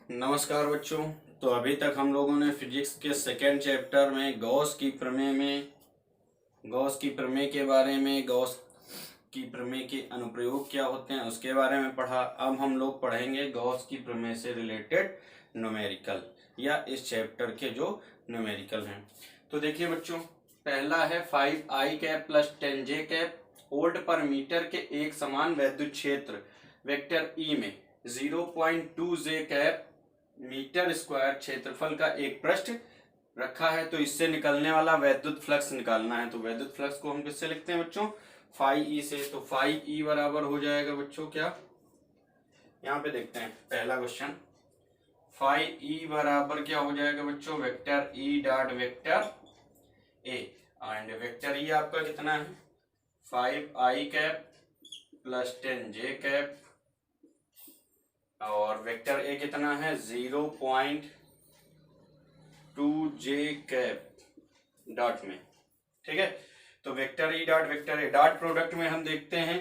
नमस्कार बच्चों। तो अभी तक हम लोगों ने फिजिक्स के सेकेंड चैप्टर में गॉस की प्रमेय के बारे में, गॉस की प्रमेय के अनुप्रयोग क्या होते हैं उसके बारे में पढ़ा। अब हम लोग पढ़ेंगे गॉस की प्रमेय से रिलेटेड न्यूमेरिकल, या इस चैप्टर के जो न्यूमेरिकल हैं। तो देखिए बच्चों, पहला है 5i cap plus 10j cap volt पर मीटर के एक समान वैद्युत क्षेत्र वेक्टर ई में 0.2j कैप मीटर स्क्वायर क्षेत्रफल का एक पृष्ठ रखा है। तो इससे निकलने वाला वैद्युत फ्लक्स निकालना है। तो वैद्युत फ्लक्स को हम किससे लिखते हैं बच्चों? फाई ई से। तो फाई ई बराबर हो जाएगा बच्चों क्या, यहाँ पे देखते हैं पहला क्वेश्चन। फाई ई बराबर क्या हो जाएगा बच्चों? Vector E dot vector A, and vector E आपका कितना है? 5i cap plus 10j cap, और वेक्टर ए कितना है? 0.2j कैप डॉट में। ठीक है, तो vector E dot vector A dot product में हम देखते हैं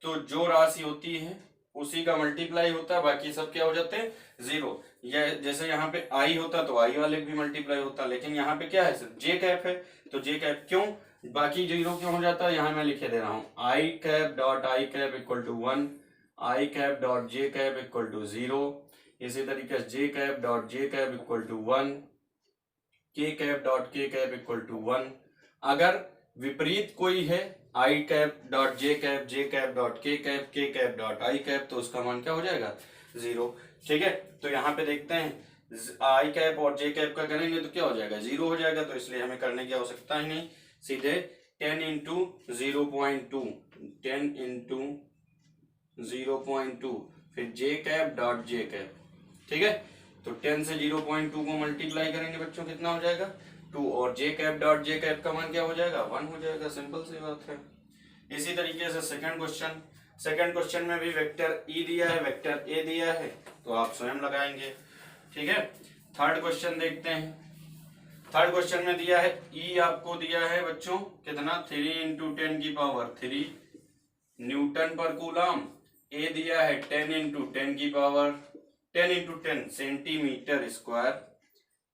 तो जो राशि होती है उसी का मल्टीप्लाई होता है, बाकी सब क्या हो जाते हैं? जीरो। या जैसे यहाँ पे आई होता तो आई वाले भी मल्टीप्लाई होता, लेकिन यहाँ पे क्या है? सिर्फ जे कैप है। तो जे कैप क्यों, बाकी जीरो क्यों हो जाता है? यहाँ मैं लिखे दे रहा हूँ I cap dot I cap equal to 1, I cap dot J cap equal to 0, इसी तरीके से J cap dot J cap equal to 1, K cap dot K cap equal to 1। अगर विपरीत कोई है, I cap dot J cap dot K cap dot I cap, तो उसका मान क्या हो जाएगा? 0। ठीक है, तो यहाँ पे देखते हैं आई कैप और जे कैप का करेंगे तो क्या हो जाएगा? 0 हो जाएगा। तो इसलिए हमें करने की आवश्यकता ही नहीं, सीधे 10 इंटू 0.2, 10 इंटू 0.2, फिर जे कैप डॉट जे कैप। ठीक है, तो 10 से 0.2 को मल्टीप्लाई करेंगे बच्चों, कितना हो जाएगा? 2, और जे कैप डॉट जे कैप का मान क्या हो जाएगा? 1 हो जाएगा। सिंपल सी बात है। इसी तरीके से सेकंड क्वेश्चन में भी वेक्टर ई दिया है, वेक्टर ए दिया है, तो आप स्वयं लगाएंगे। ठीक है, थर्ड क्वेश्चन देखते हैं। थर्ड क्वेश्चन में दिया है ई, आपको दिया है बच्चों कितना? 3 इंटू 10 की पावर 3 न्यूटन पर कूलम। ए दिया है 10 इंटू 10 की power 10 into 10 centimetre square,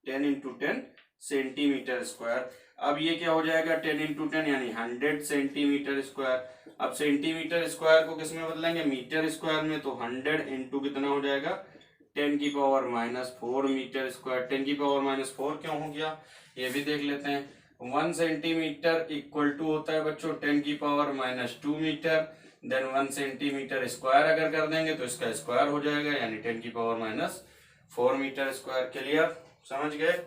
10 into 10 centimetre square. अब ये क्या हो जाएगा? 10 इंटू 10 यानी 100 सेंटीमीटर स्क्वायर। अब सेंटीमीटर स्क्वायर को किस में बदलेंगे? मीटर स्क्वायर में। तो 100 इंटू कितना हो जाएगा? 10 की पावर -4 मीटर स्क्वायर। 10 की पावर -4 क्यों हो गया, ये भी देख लेते हैं। 1 सेंटीमीटर इक्वल टू होता है बच्चों 10 की power -2 metre, then 1 centimetre square अगर कर देंगे तो इसका स्क्वायर हो जाएगा, यानी 10 की पावर -4 मीटर स्क्वायर। क्लियर, समझ गए?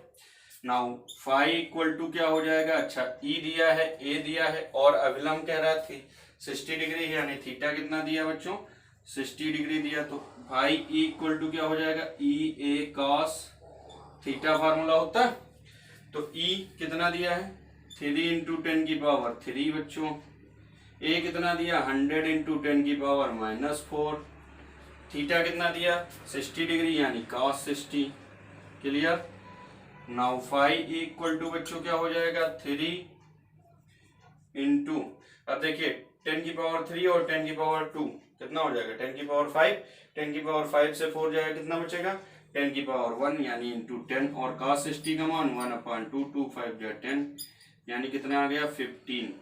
नाउ फाई इक्वल टू क्या हो जाएगा? अच्छा, ई दिया है, ए दिया है, और अभिलंब कह रहा थी 60 डिग्री, यानी थीटा कितना दिया बच्चों? 60 डिग्री दिया। तो फाई ई इक्वल टू क्या हो जाएगा? ई ए कॉस थीटा फार्मूला होता है। तो ई कितना दिया है? 3 इंटू 10 की पावर 3 बच्चों। ए कितना दिया? 100 इंटू 10 की पावर -4। थीटा कितना दिया? 60 डिग्री, यानी cos 60। Clear. Now phi equal to बच्चों क्या हो जाएगा? 3 इंटू, अब देखिए 10 की पावर 3 और 10 की पावर 2 कितना हो जाएगा? 10 की पावर 5, 10 की पावर 5 से 4 जाएगा, कितना बचेगा? 10 की पावर 1, यानी इंटू 10, और cos 60 का मान 1/2, 2 5 जा 10, यानी कितना आ गया? 15।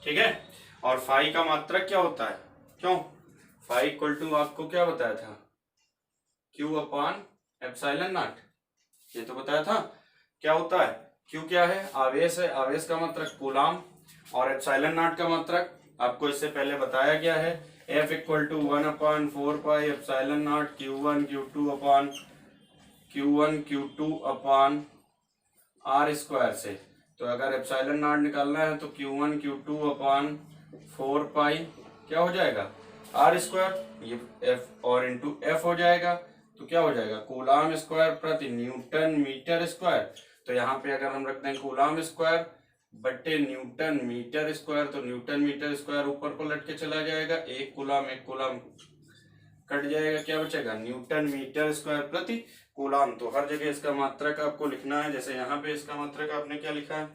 ठीक है, और फाई का मात्रक क्या होता है? क्यों, फाई इक्वल टू आपको क्या बताया था? Q अपॉन एप्सिलॉन नॉट, ये तो बताया था। क्या होता है? Q क्या है? आवेश है, आवेश का मात्रक कूलाम, और एप्सिलॉन नॉट का मात्रक आपको इससे पहले बताया गया है, F equal to 1/4 pi epsilon naught Q1 Q2 upon R square से। तो अगर एप्सिलॉन नॉट निकालना है तो Q1 Q2 अपॉन 4 पाई क्या हो जाएगा? R स्क्वायर, ये F और इंटू F हो जाएगा। तो क्या हो जाएगा? कूलाम स्क्वायर प्रति न्यूटन मीटर स्क्वायर। तो यहाँ पे अगर हम रखते हैं कूलाम स्क्वायर बट्टे न्यूटन मीटर स्क्वायर, तो न्यूटन मीटर स्क्वायर ऊपर पलट के चला जाएगा, एक कूलाम कट जाएगा, क्या बचेगा? न्यूटन मीटर स्क्वायर प्रति कूलाम। तो हर जगह इसका मात्रक आपको लिखना है। जैसे यहाँ पे इसका मात्रक आपने क्या लिखा है?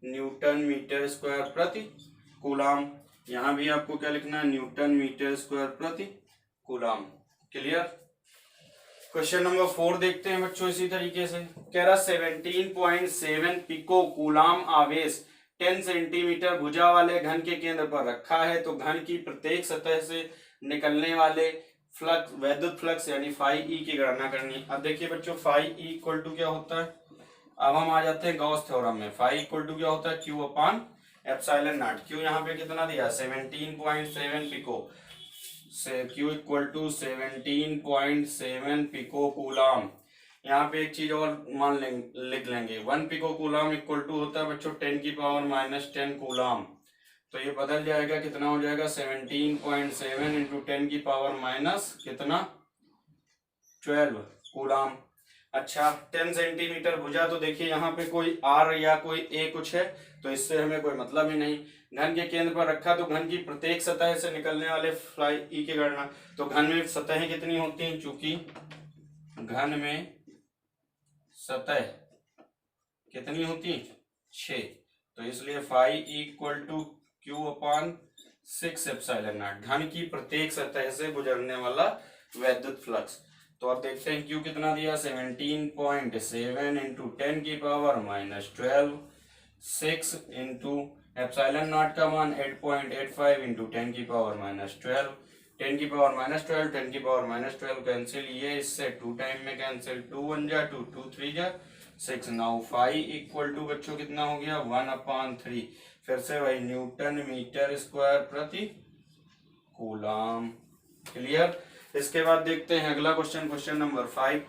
न्यूटन मीटर स्क्वायर प्रति कूलाम। यहाँ भी आपको क्या लिखना है? न्यूटन मीटर स्क्वायर प्रति कूलाम। क्लियर। क्वेश्चन नंबर 4 देखते हैं बच्चों। इसी तरीके से कह रहा 17.7 पिको कूलाम आवेश 10 सेंटीमीटर भुजा वाले घन के केंद्र पर रखा है, तो घन की प्रत्येक सतह से निकलने वाले फ्लक्स, वैद्युत फ्लक्स यानी फाई ई की गणना करनी। अब देखिए बच्चों, फाई ई इक्वल टू क्या होता है, अब हम आ जाते हैं गॉस थ्योरम में। फाई इक्वल टू क्या होता है, Q upon epsilon naught. Q यहाँ पे कितना दिया 17.7 पिको, से Q equal to 17.7 pico coulomb. यहाँ पे एक चीज और मान लेंगे, लिख लेंगे 1 पिको कूलाम इक्वल टू होता है बच्चों 10 की पावर -10 कूलाम। तो ये बदल जाएगा, कितना हो जाएगा 17.7 इंटू 10 की पावर माइनस कितना 12 कूलाम। अच्छा 10 सेंटीमीटर भुजा, तो देखिए यहाँ पे कोई आर या कोई ए कुछ है, तो इससे हमें कोई मतलब ही नहीं। घन के केंद्र पर रखा, तो घन की प्रत्येक सतह से निकलने वाले फ्लाई ई की गणना। तो घन में सतहें कितनी होती हैं, चूंकि घन में सतह कितनी होती है 6, तो इसलिए phi equal to Q upon 6 epsilon naught, घन की प्रत्येक सतह से गुजरने वाला वैद्युत फ्लक्स। तो अब देखते हैं क्यू कितना दिया 17.7 इंटू 10 की पावर -12, 6 इंटू एप्सिलॉन नॉट का मान 8.85 इंटू 10 की पावर -12, 10 की पावर -12, 10 की पावर -12 कैंसिल, ये इससे 2 टाइम में कैंसिल, 2 1 जा 2, 2 3 जा 6। नाउ फाई इक्वल टू बच्चों कितना हो गया 1/3, फिर से वही न्यूटन मीटर स्क्वायर प्रति कूलाम। क्लियर। इसके बाद देखते हैं अगला क्वेश्चन, क्वेश्चन नंबर 5।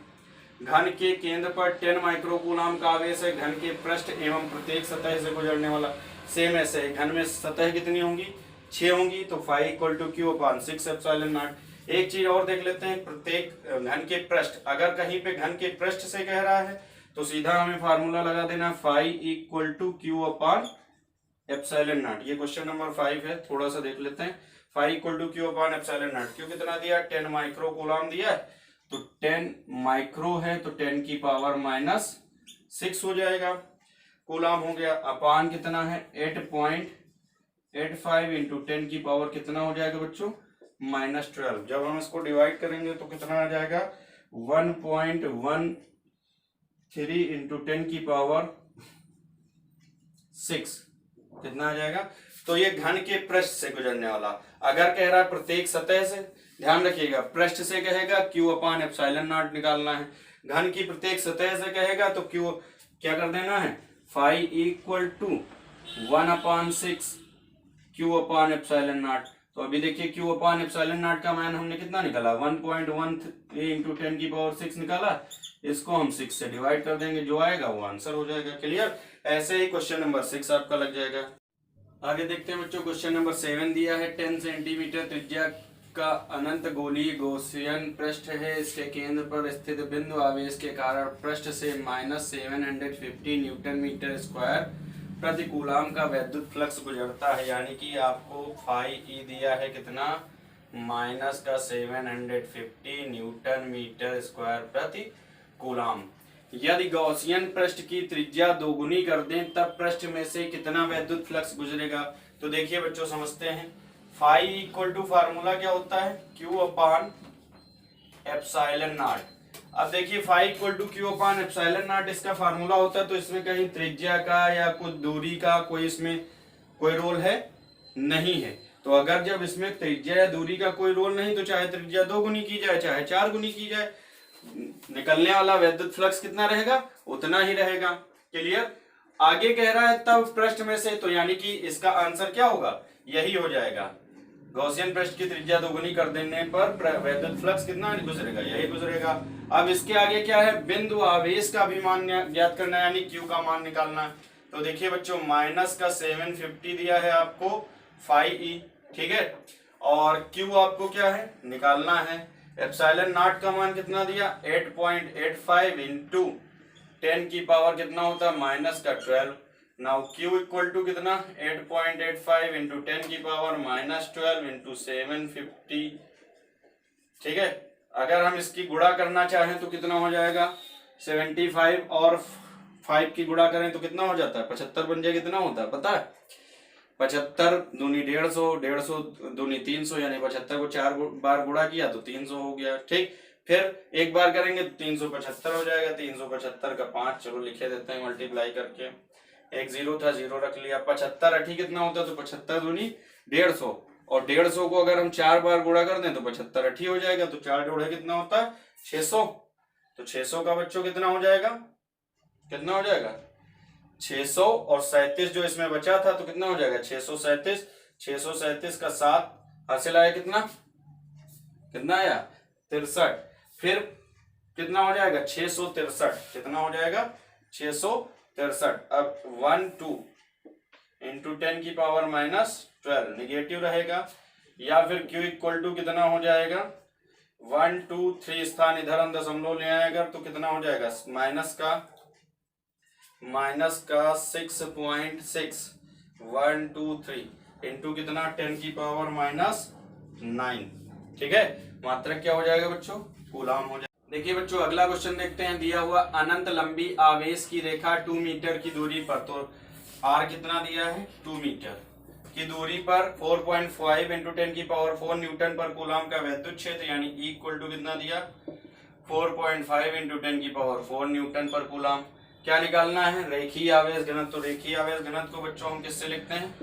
घन के केंद्र पर 10 माइक्रो कूलाम का आवेश है, घन के पृष्ठ एवं प्रत्येक सतह से गुजरने वाला, सेम ऐसे घन में सतह कितनी होंगी 6 होंगी, तो phi equal to Q upon 6 epsilon naught. एक चीज और देख लेते हैं, प्रत्येक घन के पृष्ठ, अगर कहीं पे घन के पृष्ठ से कह रहा है तो सीधा हमें फार्मूला लगा देना phi equal to Q upon epsilon naught. ये क्वेश्चन नंबर 5 है, थोड़ा सा देख लेते हैं। Phi equal to Q upon epsilon naught, Q कितना दिया 10 माइक्रो कूलाम दिया है, तो 10 माइक्रो है तो 10 की पावर -6 हो जाएगा, कूलाम हो गया। अपान कितना है 8.85 इंटू 10 की पावर कितना हो जाएगा बच्चों -12। जब हम इसको डिवाइड करेंगे तो कितना आ जाएगा 1.13 इंटू 10 की पावर 6, कितना आ जाएगा। तो ये घन के पृष्ठ से गुजरने वाला, अगर कह रहा है प्रत्येक सतह से, ध्यान रखिएगा पृष्ठ से कहेगा क्यू अपान एप्सिलॉन नॉट निकालना है, घन की प्रत्येक सतह से कहेगा तो क्यू क्या कर देना है phi equal to 1/6 Q upon epsilon naught. तो अभी देखिए क्यू अपान एप्सिलॉन नॉट का मान हमने कितना निकाला 1.13 इंटू 10 की पावर 6 निकाला, इसको हम 6 से डिवाइड कर देंगे, जो आएगा वो आंसर हो जाएगा। क्लियर। ऐसे ही क्वेश्चन नंबर 6 आपका लग जाएगा। आगे देखते हैं बच्चों, क्वेश्चन नंबर 7 दिया है 10 सेंटीमीटर त्रिज्या का अनंत गोलीय गॉसियन पृष्ठ है, इसके केंद्र पर स्थित बिंदु आवेश के कारण पृष्ठ से -750 न्यूटन मीटर स्क्वायर प्रति कूलाम का वैद्युत फ्लक्स गुजरता है। यानी कि आपको फाई ई दिया है कितना -750 न्यूटन मीटर स्क्वायर प्रति कूलाम। यदि गॉसियन पृष्ठ की त्रिज्या दोगुनी कर दें तब पृष्ठ में से कितना वैद्युत फ्लक्स गुजरेगा। तो देखिए बच्चों समझते हैं, फाई इक्वल टू फार्मूला क्या होता है क्यू अपान एप्सिलॉन नॉट। अब देखिए phi equal to Q upon epsilon naught इसका फार्मूला होता है, तो इसमें कहीं त्रिज्या का या कुछ दूरी का कोई इसमें कोई रोल है नहीं है। तो अगर जब इसमें त्रिज्या या दूरी का कोई रोल नहीं, तो चाहे त्रिज्या 2 गुनी की जाए चाहे 4 गुनी की जाए, निकलने वाला वैद्युत फ्लक्स कितना रहेगा उतना ही रहेगा। क्लियर। आगे कह रहा है तब पृष्ठ में से, तो यानी कि इसका आंसर क्या होगा यही हो जाएगा, गॉसियन पृष्ठ की त्रिज्या दोगुनी कर देने पर वैद्युत फ्लक्स कितना गुजरेगा यही गुजरेगा। अब इसके आगे क्या है, बिंदु आवेश का भी मान ज्ञात करना है, यानी क्यू का मान निकालना है। तो देखिए बच्चों -750 दिया है आपको फाई ई, ठीक है, और क्यू आपको क्या है निकालना है। एप्सिलॉन नॉट का मान कितना दिया 8.85 इंटू 10 की पावर कितना होता है -12। नाउ क्यू इक्वल टू कितना 8.85 इंटू 10 की पावर -12 इंटू 750, ठीक है। अगर हम इसकी गुणा करना चाहें तो कितना हो जाएगा 75 और 5 की गुणा करें तो कितना हो जाता है 75 बन जाए, कितना होता है पता है 75 दूनी 150, 150 दूनी 300, यानी 75 को 4 बार गुणा किया तो 300 हो गया। ठीक, फिर एक बार करेंगे तो 375 हो जाएगा, 375 का 5, चलो लिखे देते हैं मल्टीप्लाई करके, एक जीरो था, जीरो रख लिया, 75 अठी कितना होता है, तो 75 दूनी 150, और 150 को अगर हम 4 बार गुणा कर दें तो 75 अठी हो जाएगा, तो 4 जोड़े कितना होता है 600, तो 600 का बच्चों कितना हो जाएगा, कितना हो जाएगा 600, और 37 जो इसमें बचा था तो कितना हो जाएगा 637, 637 का 7 हासिल आया, कितना कितना आया 63, फिर कितना हो जाएगा 663, कितना हो जाएगा 663। अब 1 2 इंटू 10 की पावर -12 निगेटिव रहेगा, या फिर Q इक्वल टू कितना हो जाएगा 1 2 3 स्थान इधर हम दशमलव ले आएगा तो कितना हो जाएगा माइनस का 6.6 1 2 3 इंटू कितना 10 की पावर -9, ठीक है, मात्रक क्या हो जाएगा बच्चों, कूलाम हो जाएगा। देखिए बच्चों अगला क्वेश्चन देखते हैं, दिया हुआ अनंत लंबी आवेश की रेखा 2 मीटर की दूरी पर, तो r कितना दिया है 2 मीटर की दूरी पर 4.5 इंटू 10 की पावर 4 न्यूटन पर कूलाम का वैद्युत क्षेत्र, यानी E इक्वल टू कितना दिया 4.5 इंटू 10 की पावर 4 न्यूटन पर कूलाम। क्या निकालना है, रेखीय आवेश घनत्व, तो रेखीय आवेश घनत्व को बच्चों हम किससे लिखते हैं,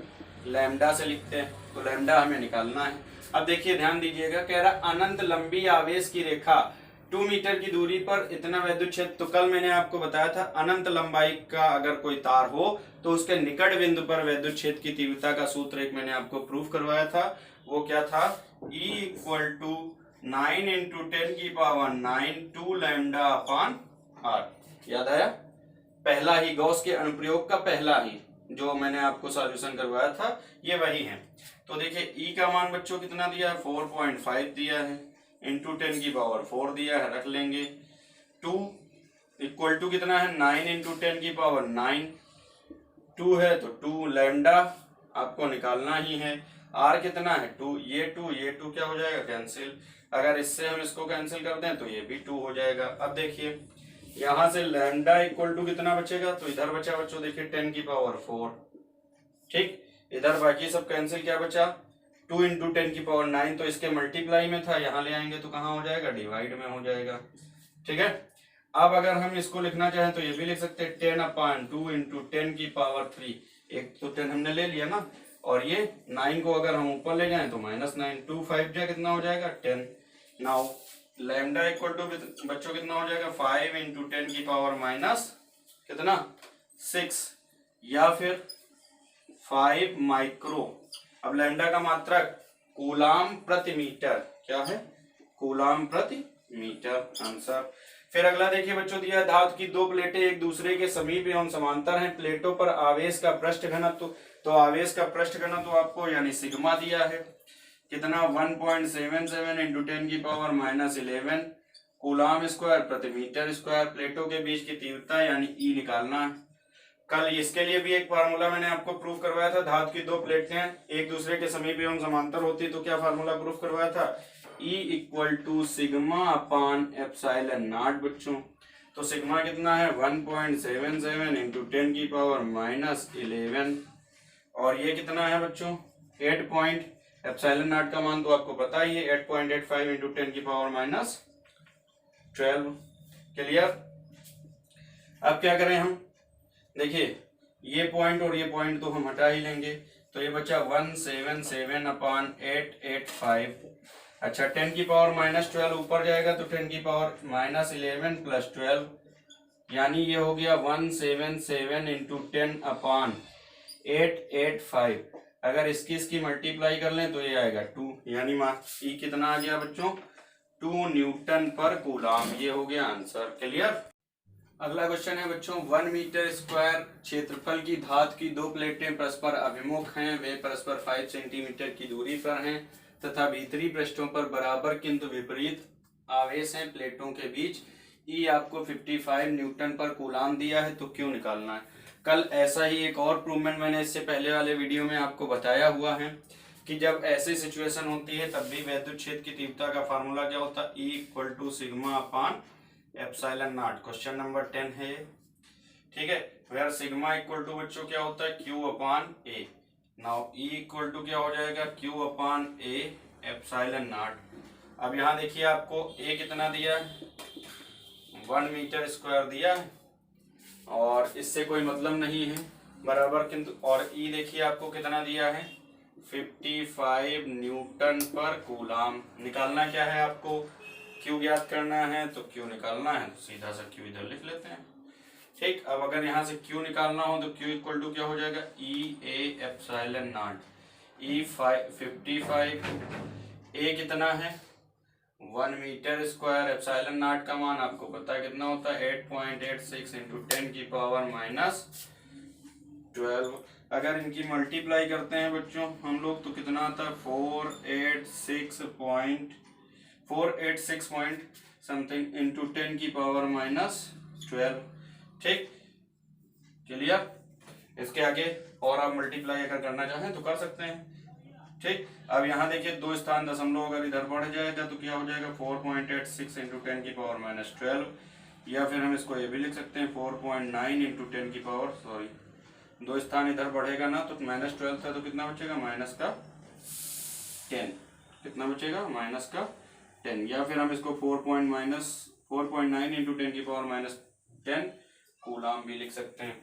लैम्डा से लिखते हैं, तो लैम्डा हमें निकालना है। अब देखिए ध्यान दीजिएगा, कह रहा अनंत लंबी आवेश की रेखा 2 मीटर की दूरी पर इतना वैद्युत क्षेत्र, तो कल मैंने आपको बताया था अनंत लंबाई का अगर कोई तार हो तो उसके निकट बिंदु पर वैद्युत क्षेत्र की तीव्रता का सूत्र एक मैंने आपको प्रूफ करवाया था, वो क्या था E इक्वल टू 9 इंटू 10 की पावर 9 2 लैम्डा अपान r, याद आया, पहला ही गॉस के अनुप्रयोग का पहला ही जो मैंने आपको सॉल्यूशन करवाया था ये वही है। तो देखिए E का मान बच्चों कितना दिया है 4.5 दिया है, इंटू 10 की पावर 4 दिया है, रख लेंगे, 2 इक्वल टू कितना है 9 इंटू 10 की पावर 9, 2 है तो 2 लैम्डा आपको निकालना ही है, r कितना है 2, ये 2 क्या हो जाएगा कैंसिल, अगर इससे हम इसको कैंसिल कर दें तो ये भी 2 हो जाएगा। अब देखिए यहां से लैम्डा इक्वल टू कितना बचेगा, तो इधर बचा बच्चों देखिए 10 की पावर 4, ठीक, इधर बाकी सब कैंसिल, क्या बचा 2 इंटू 10 की पावर 9, तो इसके मल्टीप्लाई में था, यहाँ ले आएंगे तो कहाँ हो जाएगा डिवाइड में हो जाएगा, ठीक है। अब अगर हम इसको लिखना चाहें तो ये भी लिख सकते हैं 10 अपान 2 इंटू 10 की पावर 3, एक तो 10 हमने ले लिया ना, और ये 9 को अगर हम ऊपर ले जाएं तो -9, 2 5 जा कितना हो जाएगा 10। नाउ लैम्डा इक्वल टू बच्चों कितना हो जाएगा 5 इंटू 10 की पावर कितना 6, या फिर 5 माइक्रो। अब लैम्डा का मात्रक कूलाम प्रति मीटर, क्या है कूलाम प्रति मीटर, आंसर। फिर अगला देखिए बच्चों, दिया है धातु की दो प्लेटें एक दूसरे के समीप एवं समांतर हैं, प्लेटों पर आवेश का पृष्ठ घनत्व, तो आवेश का पृष्ठ घनत्व आपको यानी सिग्मा दिया है कितना 1.77 इंटू 10 की पावर -11 कूलाम स्क्वायर प्रति मीटर स्क्वायर। प्लेटों के बीच की तीव्रता यानी E निकालना है। कल इसके लिए भी एक फार्मूला मैंने आपको प्रूफ करवाया था, धातु की दो प्लेटें एक दूसरे के समीप एवं समांतर होती तो क्या फार्मूला प्रूफ करवाया था, E equal to sigma upon epsilon naught बच्चों। तो सिग्मा कितना है 1.77 इंटू 10 की पावर -11, और ये कितना है बच्चों 8 एप्सिलॉन नॉट का मान तो आपको पता ही है 8.85 इंटू 10 की पावर -12। क्लियर। अब क्या करें हम, देखिए ये पॉइंट और ये पॉइंट तो हम हटा ही लेंगे, तो ये बचा 177 अपान 885। अच्छा 10 की पावर -12 ऊपर जाएगा तो 10 की पावर -11 प्लस 12, यानी ये हो गया 177 इंटू 10 अपान 885। अगर इसकी मल्टीप्लाई कर लें तो ये आएगा 2, यानी E कितना आ गया बच्चों 2 न्यूटन पर कूलाम। ये हो गया आंसर। क्लियर। अगला क्वेश्चन है बच्चों, 1 मीटर स्क्वायर क्षेत्रफल की धातु की दो प्लेटें परस्पर अभिमुख हैं, वे परस्पर 5 सेंटीमीटर की दूरी पर हैं तथा भीतरी पृष्ठों पर बराबर किंतु विपरीत आवेश हैं प्लेटों के बीच। E आपको 55 न्यूटन पर कूलाम दिया है, तो क्यों निकालना है। कल ऐसा ही एक और प्रूवमेंट मैंने इससे पहले वाले वीडियो में आपको बताया हुआ है कि जब ऐसी सिचुएशन होती है तब भी वैद्युत क्षेत्र की तीव्रता का फार्मूला क्या होता है, E equal to sigma upon epsilon naught. Question number 10 है, ठीक है। वेयर सिग्मा इक्वल टू बच्चों क्या होता है Q upon A। Now E equal to क्या हो जाएगा Q upon A epsilon naught. अब यहाँ देखिए आपको ए कितना दिया है, 1 मीटर स्क्वायर दिया है और इससे कोई मतलब नहीं है बराबर, किंतु और ई देखिए आपको कितना दिया है, 55 न्यूटन पर कूलाम। निकालना क्या है आपको, क्यू ज्ञात करना है, तो क्यू निकालना है तो सीधा सा क्यू इधर लिख लेते हैं। ठीक, अब अगर यहाँ से क्यू निकालना हो तो क्यू इक्वल टू क्या हो जाएगा, ई ए एप्सिलॉन नॉट, ई 55, ए कितना है 1 मीटर स्क्वायर, एप्सिलॉन नॉट का मान आपको पता है कितना होता है 8.86 इंटू 10 की पावर -12। अगर इनकी मल्टीप्लाई करते हैं बच्चों हम लोग तो कितना आता है 486 पॉइंट समथिंग इंटू 10 की पावर -12। ठीक, क्लियर। इसके आगे और आप मल्टीप्लाई अगर करना चाहें तो कर सकते हैं। ठीक, अब यहाँ देखिए 2 स्थान दशमलव अगर इधर बढ़ जाएगा तो क्या हो जाएगा 4.86 इंटू 10 की पावर -12, या फिर हम इसको ये भी लिख सकते हैं 4.9 इंटू 10 की पावर, सॉरी 2 स्थान इधर बढ़ेगा ना तो -12 था तो कितना बचेगा -10, कितना बचेगा -10, या फिर हम इसको 4.9 इंटू 10 की पावर -10 कूलाम भी लिख सकते हैं।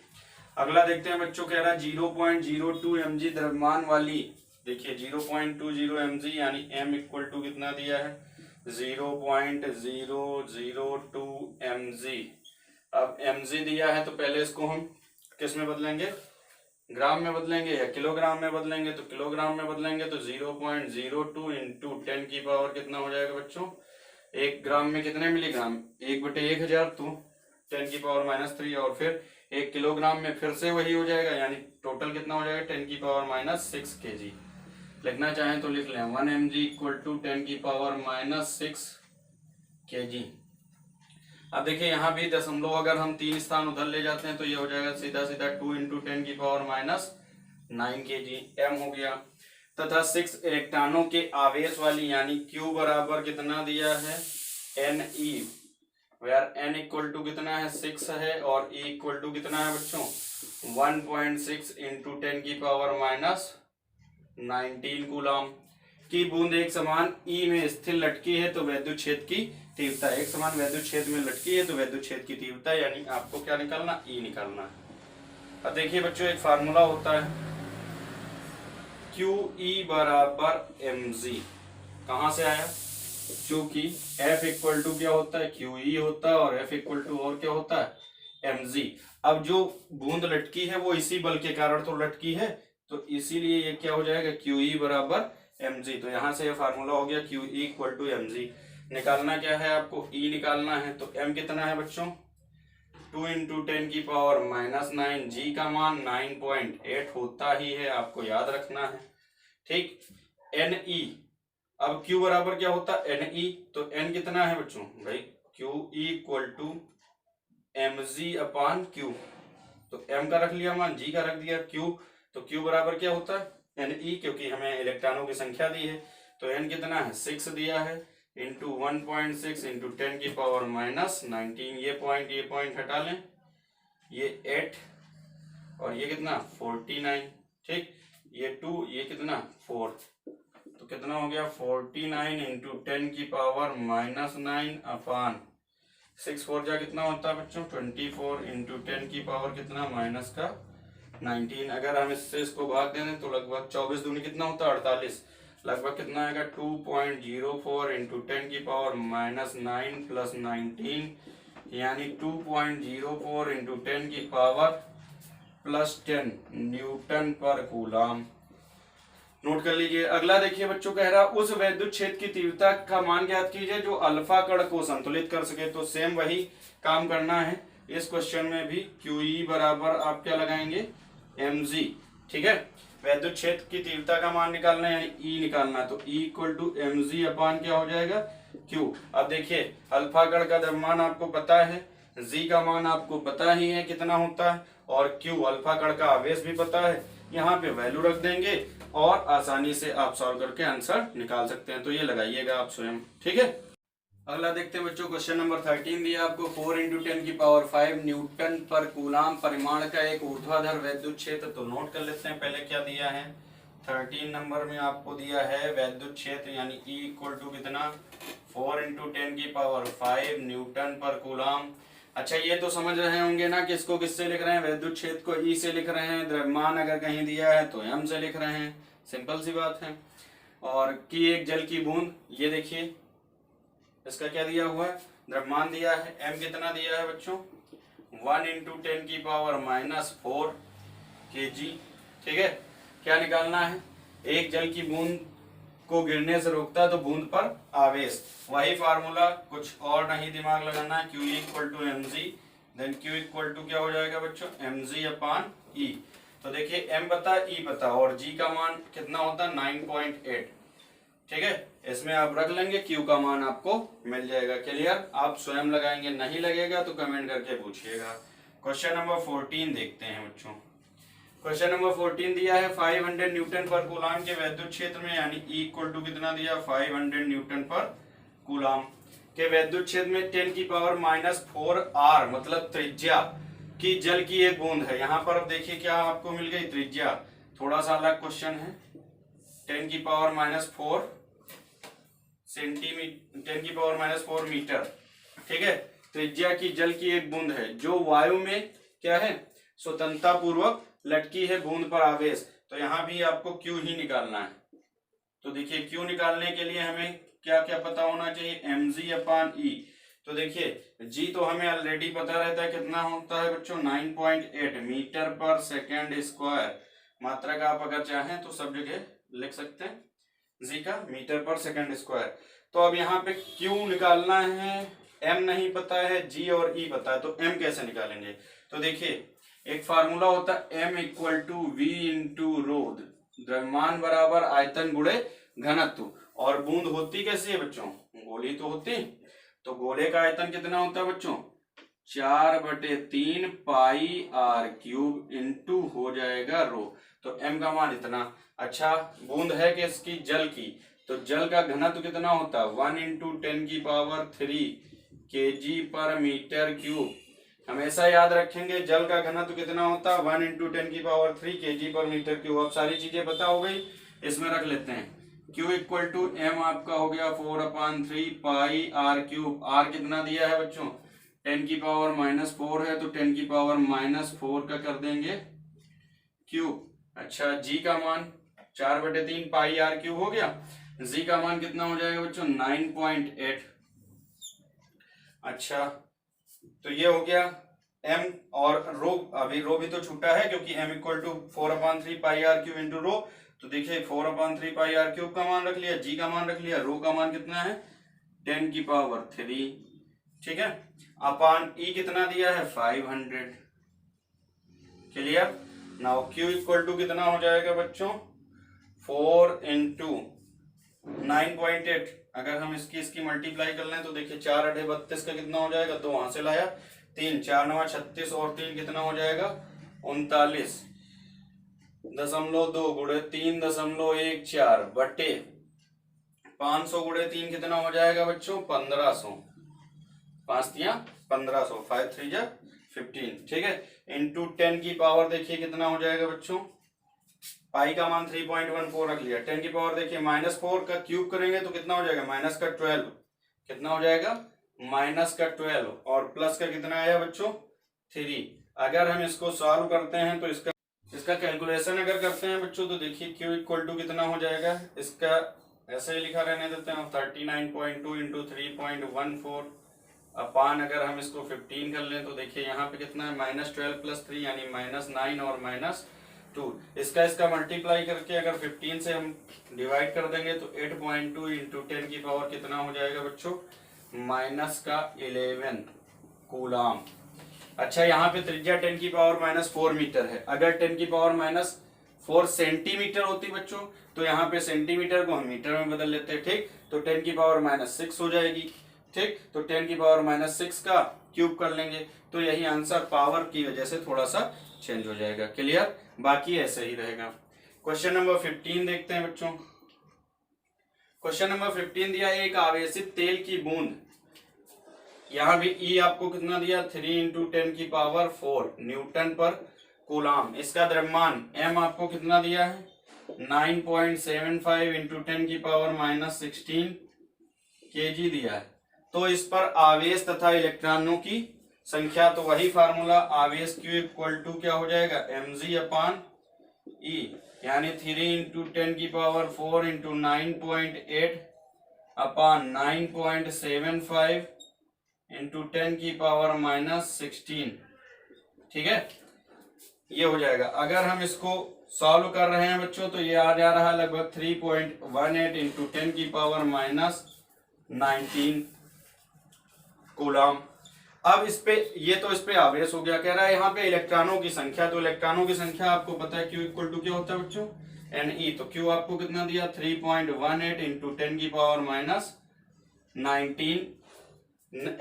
अगला देखते हैं बच्चों, कह रहा है 0.02 mg द्रव्यमान वाली, देखिए 0.20 mg यानी m इक्वल टू कितना दिया है 0.002 mg। अब mg दिया है तो पहले इसको हम किस में बदलेंगे, ग्राम में बदलेंगे या किलोग्राम में बदलेंगे, तो किलोग्राम में बदलेंगे तो 0.02 इंटू 10 की पावर कितना हो जाएगा बच्चों, 1 ग्राम में कितने मिलीग्राम, 1/1000 तो 10 की पावर -3, और फिर 1 किलोग्राम में फिर से वही हो जाएगा, यानी टोटल कितना हो जाएगा 10 की पावर -6 kg। लिखना चाहें तो लिख लें 1 mg इक्वल टू 10 की पावर -6 kg। अब देखिए यहाँ भी दशमलव अगर हम 3 स्थान उधर ले जाते हैं तो ये हो जाएगा सीधा सीधा 2 इंटू 10 की पावर -9 kg m हो गया, तथा 6 इलेक्ट्रॉनों के आवेश वाली यानी Q बराबर कितना दिया है Ne, where n equal to कितना है 6 है और E इक्वल टू कितना है बच्चों 1.6 इंटू 10 की पावर -19 कूलाम की बूंद एक समान E में स्थिर लटकी है तो वैद्युत क्षेत्र की तीव्रता, एक समान वैद्युत क्षेत्र में लटकी है तो वैद्युत क्षेत्र की तीव्रता, यानी आपको क्या निकालना, E निकालना है। अब देखिए बच्चों एक फार्मूला होता है QE बराबर mg, कहाँ से आया, क्योंकि F इक्वल टू क्या होता है QE होता है और F इक्वल टू और क्या होता है mg। अब जो बूंद लटकी है वो इसी बल के कारण तो लटकी है, तो इसीलिए ये क्या हो जाएगा QE बराबर mg, तो यहाँ से ये फार्मूला हो गया QE इक्वल टू mg। निकालना क्या है आपको, E निकालना है, तो m कितना है बच्चों 2 इंटू 10 की पावर -9, g का मान 9.8 होता ही है, आपको याद रखना है। ठीक, Ne, अब Q बराबर क्या होता है Ne, तो n कितना है बच्चों भाई QE equal to mg upon Q, तो m का रख लिया मान, g का रख दिया Q, तो Q बराबर क्या होता है Ne, क्योंकि हमें इलेक्ट्रॉनों की संख्या दी है तो n कितना है 6 दिया है इंटू 1.6 इंटू 10 की पावर -19, ये पॉइंट हटा लें, ये 8 और ये कितना 49। ठीक, ये 2 ये कितना 4, तो कितना हो गया 49 इंटू 10 की पावर -9 अपान 6 4 जा कितना होता है बच्चों 24 इंटू 10 की पावर कितना -19। अगर हम इससे इसको भाग दें तो लगभग 24 दूनी कितना होता है 48, लगभग कितना आएगा 2.04 इंटू 10 की पावर -9 प्लस 19, यानी 2.04 इंटू 10 की पावर +10 न्यूटन पर कूलाम। नोट कर लीजिए। अगला देखिए बच्चों कह रहा उस वैद्युत क्षेत्र की तीव्रता का मान ज्ञात कीजिए जो अल्फा कण को संतुलित कर सके, तो सेम वही काम करना है इस क्वेश्चन में भी। QE बराबर आप क्या लगाएंगे mg। ठीक है, वैद्युत क्षेत्र की तीव्रता का मान निकालना है यानी E निकालना है, तो E इक्वल टू mg अपान क्या हो जाएगा Q। अब देखिए अल्फा कण का द्रव्यमान आपको पता है, G का मान आपको पता ही है कितना होता है, और Q अल्फा कण का आवेश भी पता है, यहाँ पे वैल्यू रख देंगे और आसानी से आप सॉल्व करके आंसर निकाल सकते हैं, तो ये लगाइएगा आप स्वयं। ठीक है, अगला देखते हैं बच्चों क्वेश्चन नंबर 13 दिया आपको 4 इंटू 10 की पावर 5 न्यूटन पर कूलाम परिमाण का एक ऊर्ध्वाधर वैद्युत क्षेत्र। तो नोट कर लेते हैं पहले क्या दिया है 13 नंबर में आपको दिया है वैद्युत क्षेत्र यानी E इक्वल टू कितना 4 इंटू 10 की पावर 5 न्यूटन पर कूलाम। अच्छा ये तो समझ रहे होंगे ना कि इसको किससे लिख रहे हैं, वैद्युत क्षेत्र को E से लिख रहे हैं, द्रव्यमान अगर कहीं दिया है तो M से लिख रहे हैं, सिंपल सी बात है। और कि एक जल की बूंद, ये देखिए इसका क्या दिया हुआ है, द्रव्यमान दिया है, M कितना दिया है बच्चों 1 इंटू 10 की पावर -4 kg। ठीक है, क्या निकालना है, एक जल की बूंद को गिरने से रोकता है तो बूंद पर आवेश, वही फार्मूला, कुछ और नहीं दिमाग लगाना है, Q equal to M G, then Q equal to क्या हो जाएगा बच्चों mg अपॉन E। तो देखिए M पता E पता और G का मान कितना होता है 9.8। ठीक है, इसमें आप रख लेंगे, Q का मान आपको मिल जाएगा। क्लियर, आप स्वयं लगाएंगे, नहीं लगेगा तो कमेंट करके पूछिएगा। क्वेश्चन नंबर 14 देखते हैं बच्चों। क्वेश्चन नंबर 14 दिया है 500 न्यूटन पर कूलाम के वैद्युत क्षेत्र में यानी E इक्वल टू कितना दिया 500 न्यूटन पर कूलाम के वैद्युत क्षेत्र में 10 की पावर -4 R मतलब त्रिज्या की जल की एक बूंद है। यहाँ पर अब देखिए क्या आपको मिल गई त्रिज्या, थोड़ा सा अलग क्वेश्चन है। 10 की पावर -4 सेंटीमीटर, 10 की पावर -4 मीटर। ठीक है, त्रिज्या की जल की एक बूंद है जो वायु में क्या है स्वतंत्रता पूर्वक लटकी है बूंद पर आवेश। तो यहाँ भी आपको Q ही निकालना है। तो देखिए Q निकालने के लिए हमें क्या क्या पता होना चाहिए, mg अपॉन E। तो देखिए G तो हमें ऑलरेडी पता रहता है, कितना होता है बच्चों 9.8 मीटर पर सेकेंड स्क्वायर। मात्रा का आप अगर चाहें तो सब जगह लिख सकते हैं G का मीटर पर सेकेंड स्क्वायर। तो अब यहाँ पे Q निकालना है, M नहीं पता है, G और E पता है, तो M कैसे निकालेंगे। तो देखिए एक फार्मूला होता है M equal to V into rho, द्रव्यमान बराबर आयतन गुणे घनत्व। और बूंद होती कैसी है बच्चों, गोली तो होती, तो गोले का आयतन कितना होता है बच्चों 4/3 पाई R क्यूब इंटू हो जाएगा रो। तो M का मान इतना। अच्छा बूंद है कि इसकी जल की, तो जल का घनत्व कितना होता है 1 इंटू 10 की पावर 3 kg पर मीटर क्यूब। हमेशा याद रखेंगे जल का घनत्व कितना होता है 1 इंटू 10 की पावर 3 kg पर मीटर क्यूब। अब सारी चीजें पता हो गई, इसमें रख लेते हैं। Q इक्वल टू M आपका हो गया 4/3 पाई R क्यूब। R कितना दिया है बच्चों 10 की पावर -4 है, तो 10 की पावर -4 का कर देंगे क्यूब। अच्छा G का मान 4/3 पाई R क्यूब हो गया। G का मान कितना हो जाएगा बच्चों 9.8। अच्छा तो ये हो गया M और रो, अभी रो भी तो छूटा है क्योंकि M equal to 4/3 pi R cube into rho. तो देखिए 4/3 पाई R क्यूब का मान रख लिया, G का मान रख लिया, रो का मान कितना है 10 की पावर 3। ठीक है, अपॉन E कितना दिया है 500। Clear, now Q equal to कितना हो जाएगा बच्चों 4 इंटू 9.8। अगर हम इसकी मल्टीप्लाई कर लें तो देखिए 4/32 का कितना हो जाएगा, 2 वहां से लाया, 3 4 9 36 और 3 कितना हो जाएगा 39.2 गुणे 3.14 बटे 500 गुणे 3 कितना हो जाएगा बच्चों 1500। 5 दिया 1500, 5 3 जा 15। ठीक है, इंटू 10 की पावर देखिए कितना हो जाएगा बच्चों, पाई का मान 3.14 रख लिया, 10 की पावर देखिए -4 का क्यूब करेंगे तो कितना हो जाएगा -12। कितना हो जाएगा -12 और प्लस का कितना आया बच्चों 3। अगर हम इसको सॉल्व करते हैं तो इसका कैलकुलेशन अगर करते हैं बच्चों तो देखिए Q इक्वल टू कितना हो जाएगा, इसका ऐसे ही लिखा रहने देते हैं 39.2 इंटू 3.14 अपान अगर हम इसको 15 कर लें तो देखिए यहाँ पे कितना है -12 + 3 यानी -9 और -2। इसका मल्टीप्लाई करके अगर 15 से हम डिवाइड कर देंगे तो 8.2 इंटू 10 की पावर कितना हो जाएगा बच्चों -11 कूलाम। अच्छा यहाँ पे त्रिज्या 10 की पावर -4 मीटर है। अगर 10 की पावर -4 सेंटीमीटर होती बच्चों तो यहाँ पे सेंटीमीटर को हम मीटर में बदल लेते हैं। ठीक, तो 10 की पावर -6 हो जाएगी। ठीक, तो 10 की पावर -6 का क्यूब कर लेंगे तो यही आंसर पावर की वजह से थोड़ा सा चेंज हो जाएगा। क्लियर, बाकी ऐसे ही रहेगा। क्वेश्चन नंबर 15 देखते हैं बच्चों। क्वेश्चन नंबर 15 दिया एक आवेशित तेल की बूंद, यहाँ भी E आपको कितना दिया 3 इंटू 10 की पावर 4 न्यूटन पर कूलाम। इसका द्रव्यमान M आपको कितना दिया है 9.75 इंटू 10 की पावर माइनस 16 kg दिया है। तो इस पर आवेश तथा इलेक्ट्रॉनों की संख्या, तो वही फार्मूला, आवेश Q इक्वल टू क्या हो जाएगा, mg अपान E, यानी 3 इंटू 10 की पावर 4 इंटू 9.8 अपान 9.75 इंटू 10 की पावर माइनस 16। ठीक है, ये हो जाएगा। अगर हम इसको सॉल्व कर रहे हैं बच्चों तो ये आ जा रहा है लगभग 3.18 इंटू 10 की पावर माइनस 19 कूलम। अब इस पे, ये तो इस पे आवेश हो गया। कह रहा है यहाँ पे इलेक्ट्रॉनों की संख्या, तो इलेक्ट्रॉनों की संख्या आपको पता है Q इक्वल टू क्या होता है बच्चों, Ne। तो Q आपको कितना दिया, 3.18 इंटू 10 की पावर माइनस 19।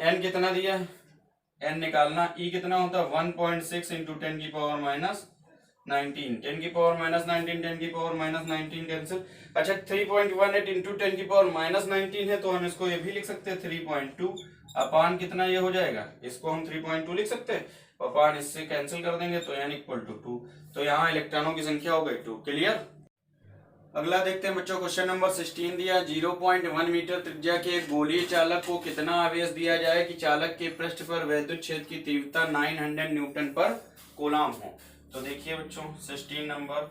N कितना दिया है, N निकालना। E कितना होता है 1.6 इंटू 10 की पावर माइनस 19। 10 की पावर माइनस 19, 10 की पावर माइनस 19 कैंसिल। अच्छा, 3.18 इंटू 10 की पावर माइनस 19 है, तो हम इसको ये भी लिख सकते हैं 3.2 अपान कितना ये हो जाएगा, इसको हम 3.2 लिख सकते हैं, अपान इससे कैंसिल कर देंगे तो n इक्वल टू 2। तो यहाँ इलेक्ट्रॉनों की संख्या हो गई 2। क्लियर। अगला देखते हैं बच्चों, क्वेश्चन नंबर 16 दिया, 0.1 मीटर त्रिज्या के एक गोलीय चालक को कितना आवेश दिया जाए कि चालक के पृष्ठ पर वैद्युत क्षेत्र की तीव्रता 900 न्यूटन पर कूलम हो। तो देखिए बच्चों 16 नंबर,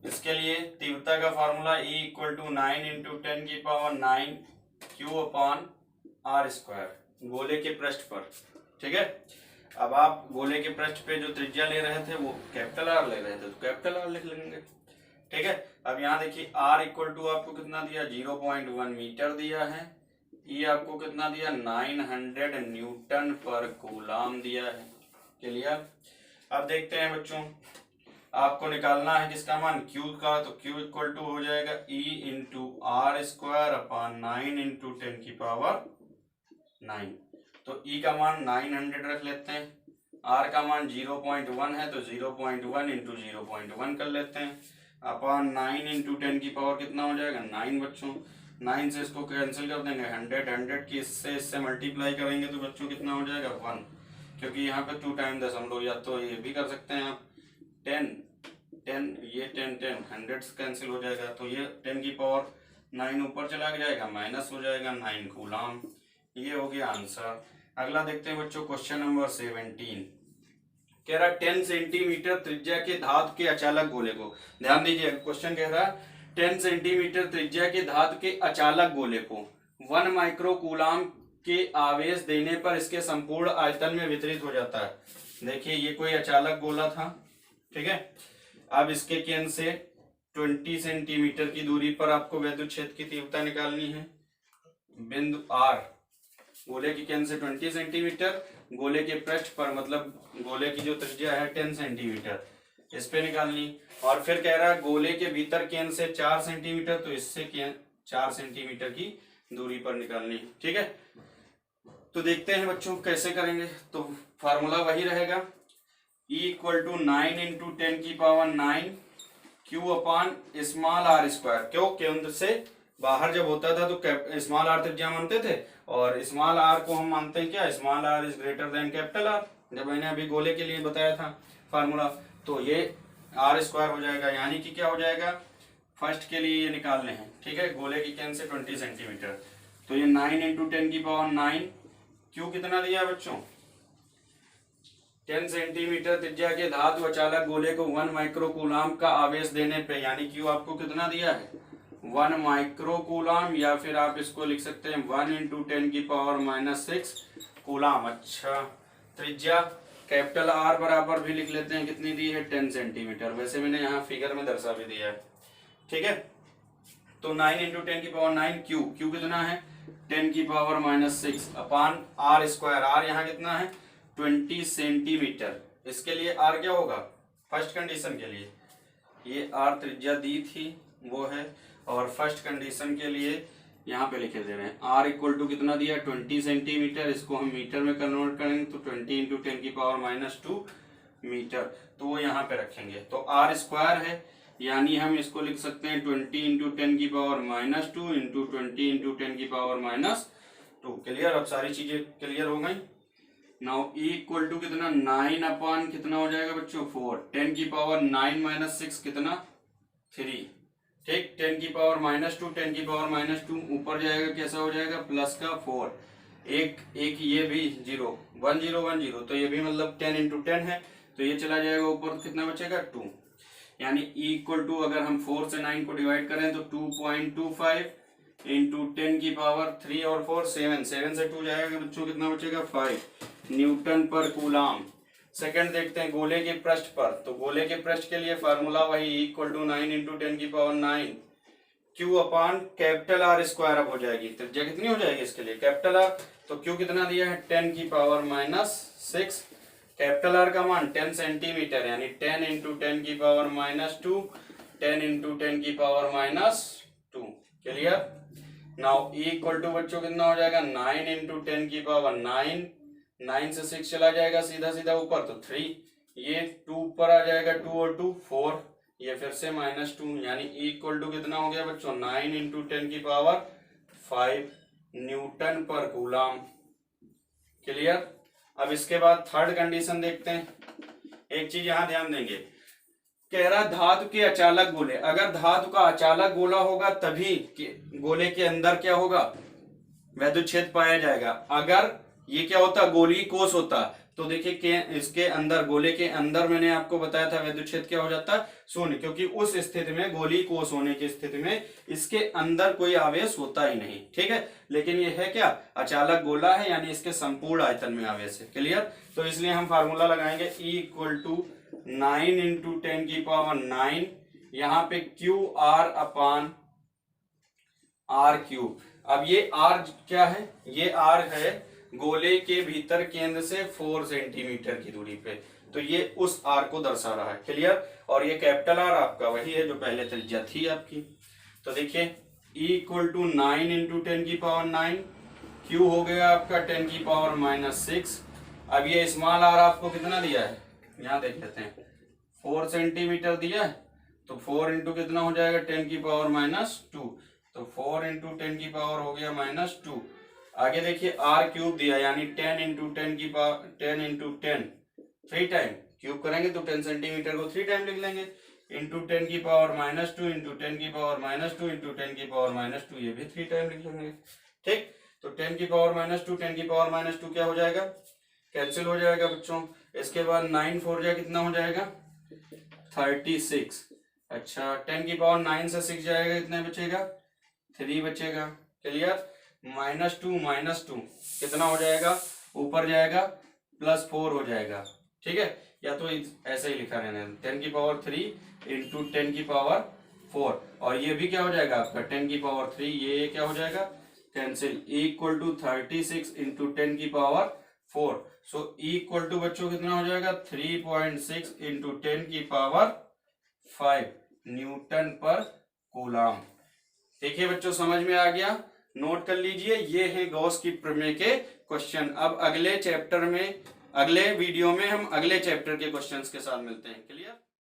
इसके लिए तीव्रता का formula E equal to 9 into 10 की power 9 Q upon R square, गोले के पृष्ठ पर। ठीक है, अब आप गोले के पृष्ठ पे जो त्रिज्या ले रहे थे वो कैपिटल R ले रहे थे, तो कैपिटल R लिख लेंगे। ठीक है, अब यहाँ देखिए R इक्वल टू आपको कितना दिया, 0.1 मीटर दिया है। E आपको कितना दिया, 900 न्यूटन पर कूलम दिया है। क्लियर। अब देखते हैं बच्चों, आपको निकालना है किसका मान, Q का। तो Q इक्वल टू हो जाएगा E into R square upon 9 into 10 की पावर 9। तो E का मान 900 रख लेते हैं, R का मान 0.1 है तो 0.1 इंटू 0.1 कर लेते हैं, अपान 9 इंटू 10 की पावर कितना हो जाएगा, 9 बच्चों। 9 से इसको कैंसिल कर देंगे, 100 की इससे मल्टीप्लाई करेंगे तो बच्चों कितना हो जाएगा, 1, क्योंकि यहाँ पे 2 टाइम दशमलव, या तो ये भी कर सकते हैं आप 10 ये 10 100 कैंसिल हो जाएगा, तो ये 10 की पावर 9 ऊपर चला जाएगा, माइनस हो जाएगा 9 कूलम। ये हो गया आंसर। अगला देखते हैं बच्चों, क्वेश्चन नंबर 17, कह रहा 10 सेंटीमीटर त्रिज्या के धातु के अचालक गोले को, ध्यान दीजिए क्वेश्चन कह रहा है 10 सेंटीमीटर त्रिज्या के धातु के अचालक गोले को 1 माइक्रो कूलम के आवेश देने पर इसके संपूर्ण आयतन में वितरित हो जाता है। देखिए ये कोई अचालक गोला था, ठीक है। अब इसके केंद्र से 20 सेंटीमीटर की दूरी पर आपको वैद्युत क्षेत्र की तीव्रता निकालनी है। बिंदु R, गोले के केंद्र से 20 सेंटीमीटर, गोले के पृष्ठ पर, मतलब गोले की जो त्रिज्या है 10 सेंटीमीटर, इस पे निकालनी। और फिर कह रहा है गोले के भीतर केंद्र से 4 सेंटीमीटर, तो इससे 4 सेंटीमीटर की दूरी पर निकालनी है, ठीक है। तो देखते हैं बच्चों कैसे करेंगे। तो फार्मूला वही रहेगा, E इक्वल टू 9 इंटू 10 की पावर 9 Q अपान स्मॉल r स्क्वायर। क्यों, केंद्र से बाहर जब होता था तो स्मॉल r त्रिज्या मानते थे, और स्मॉल r को हम मानते हैं क्या, small r is greater than capital R, जब मैंने अभी गोले के लिए बताया था फार्मूला। तो ये r स्क्वायर हो जाएगा, यानी कि क्या हो जाएगा, फर्स्ट के लिए ये निकालने हैं, ठीक है। गोले की केंद्र से 20 सेंटीमीटर, तो ये 9 इंटू 10 की पावर 9, Q कितना दिया बच्चों, 10 सेंटीमीटर त्रिज्या के धातु अचालक गोले को 1 माइक्रो कूलम का आवेश देने पे, यानी Q आपको कितना दिया है 1 माइक्रो कूलम, या फिर आप इसको लिख सकते हैं 1 इंटू 10 की पावर -6 कूलम। अच्छा, त्रिज्या कैपिटल R बराबर भी लिख लेते हैं, कितनी दी है 10 सेंटीमीटर, वैसे मैंने यहाँ फिगर में दर्शा भी दिया है, ठीक है। तो 9 इंटू 10 की पावर 9 Q कितना है 10 की पावर -6 अपान R स्क्वायर, R यहाँ कितना है 20 सेंटीमीटर। इसके लिए R क्या होगा, फर्स्ट कंडीशन के लिए ये R त्रिज्या दी थी वो है, और फर्स्ट कंडीशन के लिए यहाँ पे लिखे दे रहे हैं R इक्वल टू कितना दिया 20 सेंटीमीटर, इसको हम मीटर में कन्वर्ट करेंगे तो 20 इंटू 10 की पावर -2 मीटर, तो वो यहाँ पे रखेंगे। तो R स्क्वायर है, यानी हम इसको लिख सकते हैं 20 इंटू 10 की पावर -2 इंटू 20 इंटू 10 की पावर -2। क्लियर, अब सारी चीजें क्लियर हो गई। नाउ E इक्वल टू कितना 9 अपान कितना हो जाएगा बच्चों 4, 10 की पावर 9 -6 कितना 3, ठीक। 10 की पावर -2, 10 की पावर -2 ऊपर जाएगा, कैसा हो जाएगा, प्लस का 4, एक ये भी 0, 1 0 1 0, तो ये भी मतलब 10 × 10 है, तो ये चला जाएगा ऊपर, कितना बचेगा 2, यानी इक्वल टू अगर हम 4 से 9 को डिवाइड करें तो 2.25 इंटू 10 की पावर 3 और 4 7, 7 से 2 जाएगा बच्चों, कितना बचेगा 5 न्यूटन पर कूलाम। सेकंड देखते हैं गोले के पृष्ठ पर, तो गोले के पृष्ठ के लिए फार्मूला वही इक्वल टू 9 इंटू 10 की power 9 Q upon capital R square अब हो जाएगी, त्रिज्या कितनी हो जाएगी इसके लिए, कैपिटल आर, तो क्यू कितना दिया है 10 की पावर -6, कैपिटल आर का मान 10 सेंटीमीटर, यानी 10 इंटू 10 की पावर -2, 10 इंटू 10 की power -2, clear. Now equal to बच्चों कितना हो जाएगा 9 इंटू 10 की पावर 9, 9 से 6 चला जाएगा सीधा सीधा ऊपर, तो 3, ये 2 ऊपर आ जाएगा, 2 और 2 4, ये फिर से -2, यानी इक्वल टू कितना हो गया बच्चों 9 इंटू 10 की पावर 5 न्यूटन पर कूलाम, क्लियर। अब इसके बाद थर्ड कंडीशन देखते हैं। एक चीज यहां ध्यान देंगे, कह रहा धातु के अचालक गोले, अगर धातु का अचालक गोला होगा तभी गोले के अंदर क्या होगा, वैद्युत क्षेत्र पाया जाएगा। अगर ये क्या होता, गोलीय कोष होता, तो देखिए इसके अंदर, गोले के अंदर मैंने आपको बताया था वैद्युत क्षेत्र क्या हो जाता है, शून्य, क्योंकि उस स्थिति में, गोलीय कोष होने की स्थिति में इसके अंदर कोई आवेश होता ही नहीं, ठीक है। लेकिन ये है क्या, अचालक गोला है, यानी इसके संपूर्ण आयतन में आवेश है, क्लियर। तो इसलिए हम फार्मूला लगाएंगे E = 9 इंटू 10 की पावर 9, यहाँ पे QR अपान R³। अब ये R क्या है, ये R है गोले के भीतर केंद्र से 4 सेंटीमीटर की दूरी पे, तो ये उस R को दर्शा रहा है, क्लियर। और ये कैपिटल R आपका वही है जो पहले त्रिज्या थी आपकी। तो देखिए E = 9 इंटू 10 की पावर 9, Q हो गया आपका 10 की पावर -6। अब ये स्मॉल r आपको कितना दिया है, यहाँ देख लेते हैं, 4 सेंटीमीटर दिया है, तो 4 इंटू कितना हो जाएगा 10 की पावर -2, तो 4 इंटू 10 की पावर हो गया -2। आगे देखिए R³ दिया, यानी 10 इंटू 10 की पावर 10 इंटू 10 3 टाइम, क्यूब करेंगे तो 10 सेंटीमीटर को 3 टाइम लिख लेंगे, इंटू 10 की पावर -2 इंटू 10 की पावर -2 इंटू 10 की पावर -2, ये भी 3 टाइम लिख लेंगे, ठीक। तो 10 की पावर -2, 10 की पावर -2 क्या हो जाएगा, कैंसिल हो जाएगा बच्चों। इसके बाद 9 4 जा कितना हो जाएगा 36। अच्छा 10 की पावर 9 से 6 जाएगा, कितना बचेगा 3 बचेगा, क्लियर। -2 कितना हो जाएगा, ऊपर जाएगा +4 हो जाएगा, ठीक है। या तो ऐसे ही लिखा रहना, 10 की पावर 3 इंटू 10 की पावर 4, और ये भी क्या हो जाएगा आपका 10 की पावर 3, ये क्या हो जाएगा कैंसिल, = 36 इंटू 10 की पावर 4। सो = बच्चों कितना हो जाएगा 3.6 इंटू 10 की पावर 5 न्यूटन पर कूलाम। देखिए बच्चों समझ में आ गया, नोट कर लीजिए, ये है गॉस की प्रमेय के क्वेश्चन। अब अगले चैप्टर में, अगले वीडियो में हम अगले चैप्टर के क्वेश्चंस के साथ मिलते हैं, क्लियर।